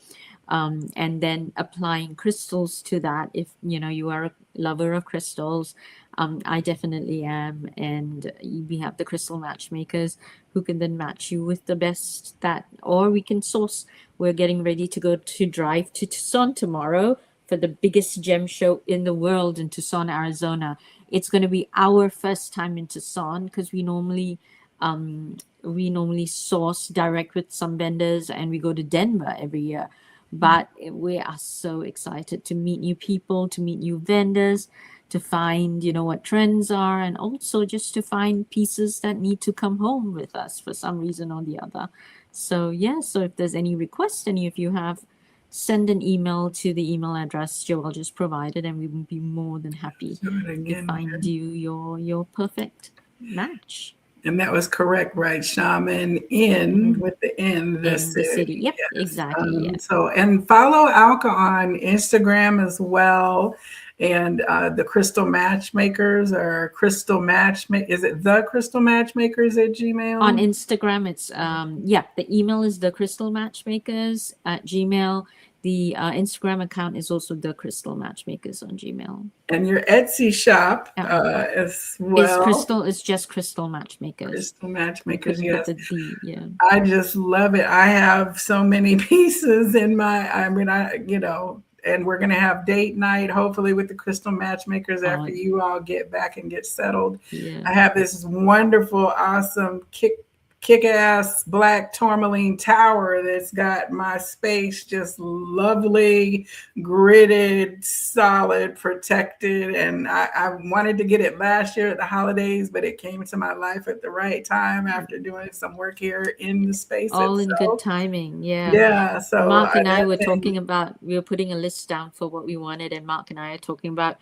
and then applying crystals to that. If you are a lover of crystals, I definitely am, and we have the crystal matchmakers who can then match you with the best that, or we can source. We're getting ready to go to drive to Tucson tomorrow for the biggest gem show in the world in Tucson, Arizona. It's going to be our first time in Tucson, because we normally source direct with some vendors, and we go to Denver every year. But we are so excited to meet new people, to meet new vendors, to find, what trends are, and also just to find pieces that need to come home with us for some reason or the other. So, yeah, so if there's any requests, any of you have, send an email to the email address Joelle just provided, and we will be more than happy to find you your perfect match. And that was correct, right? Shaman in with the N, the city. Yep, yes. Exactly. Yeah. So, and follow Alka on Instagram as well. And the Crystal Matchmakers, or Crystal Matchmakers. Is it the Crystal Matchmakers at Gmail? On Instagram, it's the email is the Crystal Matchmakers at Gmail. The Instagram account is also the Crystal Matchmakers on Gmail. And your Etsy shop as well. It's just Crystal Matchmakers. Crystal Matchmakers, yes. Yeah. I just love it. I have so many pieces in my, and we're going to have date night, hopefully, with the Crystal Matchmakers after you all get back and get settled. Yeah. I have this wonderful, awesome kick-ass black tourmaline tower that's got my space just lovely, gridded, solid, protected. And I wanted to get it last year at the holidays, but it came to my life at the right time after doing some work here in the space. All in good timing. Yeah. Yeah. So Mark and I were talking about, we were putting a list down for what we wanted, and Mark and I are talking about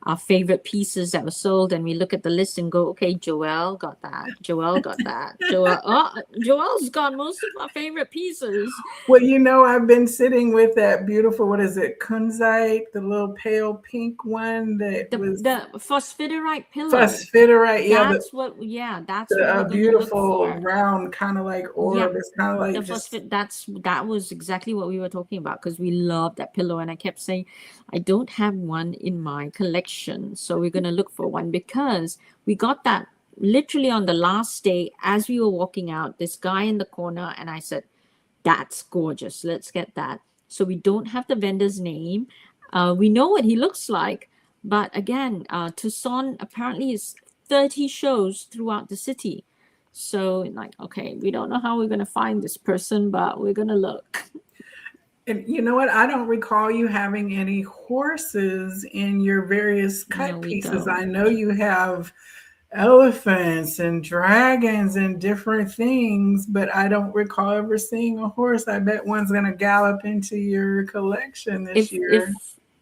our favorite pieces that were sold, and we look at the list and go, okay, Joelle got that. Joelle got that. Joelle's got most of our favorite pieces. Well, I've been sitting with that beautiful, what is it, kunzite, the little pale pink one that was the phosphiterite pillow. Phosphiterite, yeah. That's a beautiful round kind of like orb. Yeah, it's kind of like that was exactly what we were talking about, because we love that pillow, and I kept saying, I don't have one in my collection. So we're going to look for one, because we got that literally on the last day as we were walking out, this guy in the corner, and I said, that's gorgeous. Let's get that. So we don't have the vendor's name. We know what he looks like. But again, Tucson apparently is 30 shows throughout the city. So okay, we don't know how we're going to find this person, but we're going to look. And you know what? I don't recall you having any horses in your various cut pieces. I know you have elephants and dragons and different things, but I don't recall ever seeing a horse. I bet one's going to gallop into your collection this year.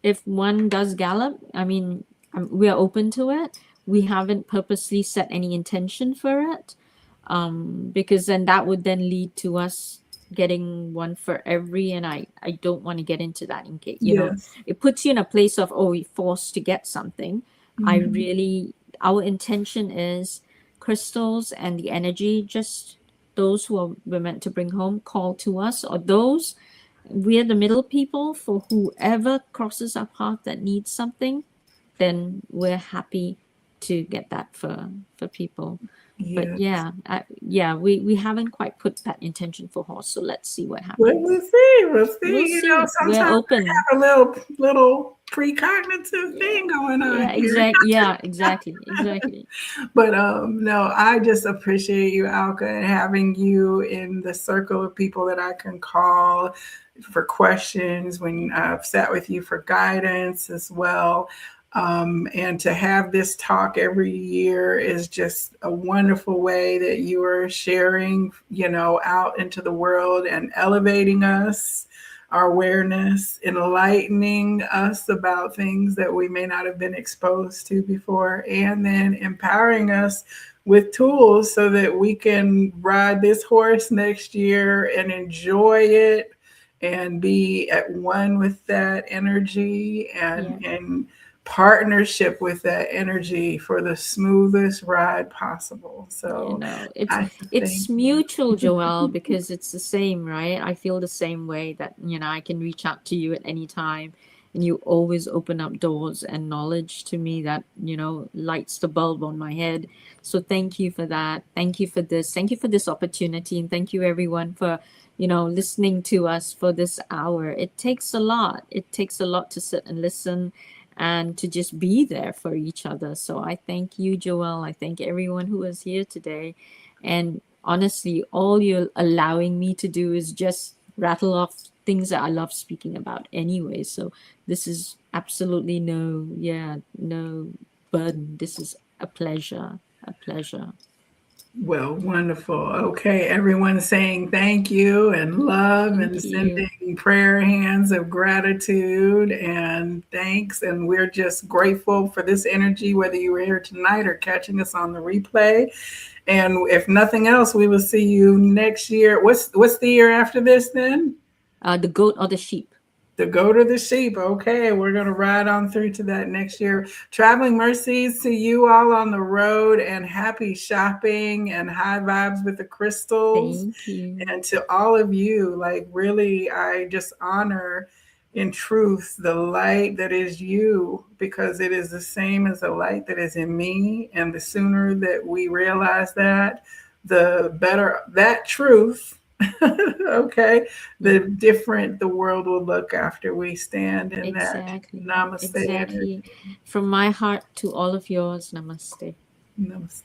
If one does gallop, we are open to it. We haven't purposely set any intention for it, because then that would then lead to us getting one for every, and I don't want to get into that in case it puts you in a place of, you're forced to get something. Our intention is crystals and the energy, just those who we're meant to bring home, call to us, or those, we're the middle people for whoever crosses our path that needs something, then we're happy to get that for people. Yes. But we haven't quite put that intention for horse, so let's see what happens. We'll see. Sometimes we're open. We have a little precognitive thing going on. Exactly. But no, I just appreciate you, Alka, and having you in the circle of people that I can call for questions when I've sat with you for guidance as well. And to have this talk every year is just a wonderful way that you are sharing, out into the world and elevating us, our awareness, enlightening us about things that we may not have been exposed to before, and then empowering us with tools so that we can ride this horse next year and enjoy it and be at one with that energy and Yeah. partnership with that energy for the smoothest ride possible. You So know, I it's thank you. mutual, Joelle, because it's the same, right? I feel the same way that, I can reach out to you at any time, and you always open up doors and knowledge to me that, lights the bulb on my head. So thank you for that. Thank you for this. Thank you for this opportunity, and thank you everyone for, listening to us for this hour. It takes a lot. It takes a lot to sit and listen and to just be there for each other. So I thank you, Joelle. I thank everyone who was here today. And honestly, all you're allowing me to do is just rattle off things that I love speaking about anyway. So this is absolutely no burden. This is a pleasure. A pleasure. Well, wonderful. Okay, everyone saying thank you and love and Thank you. sending prayer hands of gratitude and thanks. And we're just grateful for this energy, whether you were here tonight or catching us on the replay. And if nothing else, we will see you next year. What's the year after this then? The goat or the sheep. The goat or the sheep. Okay, we're going to ride on through to that next year. Traveling mercies to you all on the road, and happy shopping and high vibes with the crystals. Thank you. And to all of you, like, really, I just honor in truth the light that is you, because it is the same as the light that is in me. And the sooner that we realize that, the better that truth. Okay, the Yeah. different the world will look after we stand in that Exactly. namaste energy. Exactly. From my heart to all of yours, namaste. Namaste.